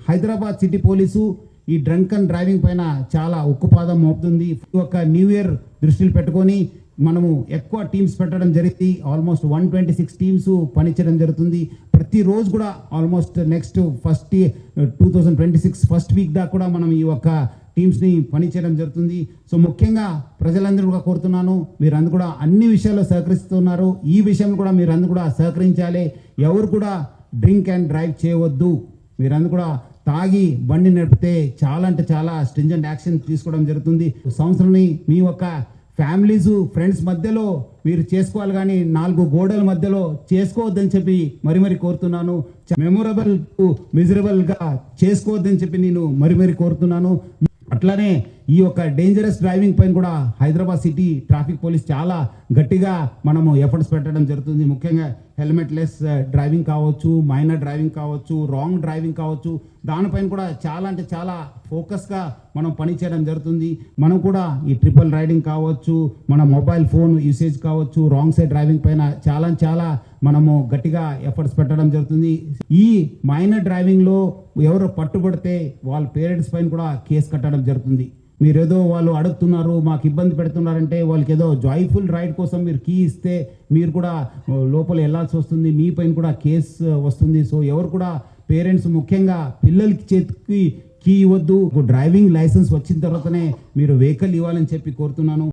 Hyderabad city police ఈ drunk and driving పైన చాలా ఉక్కుపాదం మోపుతుంది. ఒక న్యూ ఇయర్ దృష్టిలో పెట్టుకొని మనము ఎక్కువ టీమ్స్ పెట్టడం జరిగింది. ఆల్మోస్ట్ 126 టీమ్స్ పనిచేయడం జరుగుతుంది. ప్రతిరోజు కూడా ఆల్మోస్ట్ నెక్స్ట్ 2026 ఫస్ట్ వీక్ దాకా కూడా మనం ఈ యొక్క టీమ్స్ని పనిచేయడం జరుగుతుంది. సో ముఖ్యంగా ప్రజలందరూ కూడా కోరుతున్నాను, మీరందరూ కూడా అన్ని విషయాల్లో సహకరిస్తున్నారు. ఈ విషయంలో కూడా మీరందరూ కూడా సహకరించాలి. ఎవరు కూడా డ్రింక్ అండ్ డ్రైవ్ చేయవద్దు. మీరందరూ కూడా తాగి బండి నడిపితే చాలా అంటే చాలా స్ట్రింజెంట్ యాక్షన్ తీసుకోవడం జరుగుతుంది. సంవత్సరాన్ని మీ యొక్క ఫ్యామిలీస్ ఫ్రెండ్స్ మధ్యలో మీరు చేసుకోవాలి, కానీ 4 గోడల మధ్యలో చేసుకోవద్దని చెప్పి మరి కోరుతున్నాను. మెమొరబుల్ మిజరబుల్ గా చేసుకోవద్దని చెప్పి నేను మరి కోరుతున్నాను. అట్లానే ఈ యొక్క డేంజరస్ డ్రైవింగ్ పైన కూడా హైదరాబాద్ సిటీ ట్రాఫిక్ పోలీస్ చాలా గట్టిగా మనము ఎఫర్ట్స్ పెట్టడం జరుగుతుంది. ముఖ్యంగా హెల్మెట్ లెస్ డ్రైవింగ్ కావచ్చు, మైనర్ డ్రైవింగ్ కావచ్చు, రాంగ్ డ్రైవింగ్ కావచ్చు, దానిపైన కూడా చాలా అంటే చాలా ఫోకస్గా మనం పనిచేయడం జరుగుతుంది. మనం కూడా ఈ ట్రిపుల్ రైడింగ్ కావచ్చు, మన మొబైల్ ఫోన్ యూసేజ్ కావచ్చు, రాంగ్ సైడ్ డ్రైవింగ్ పైన చాలా మనము గట్టిగా ఎఫర్ట్స్ పెట్టడం జరుగుతుంది. ఈ మైనర్ డ్రైవింగ్లో ఎవరు పట్టుబడితే వాళ్ళ పేరెంట్స్ పైన కూడా కేసు కట్టడం జరుగుతుంది. మీరేదో వాళ్ళు అడుగుతున్నారు, మాకు ఇబ్బంది పెడుతున్నారంటే వాళ్ళకి ఏదో జాయ్ఫుల్ రైడ్ కోసం మీరు కీ ఇస్తే మీరు కూడా లోపల వెళ్ళాల్సి వస్తుంది, మీ పైన కూడా కేసు వస్తుంది. సో ఎవరు కూడా పేరెంట్స్ ముఖ్యంగా పిల్లలకి చేతికి కీ ఇవ్వద్దు. డ్రైవింగ్ లైసెన్స్ వచ్చిన తర్వాతనే మీరు వెహికల్ ఇవ్వాలని చెప్పి కోరుతున్నాను.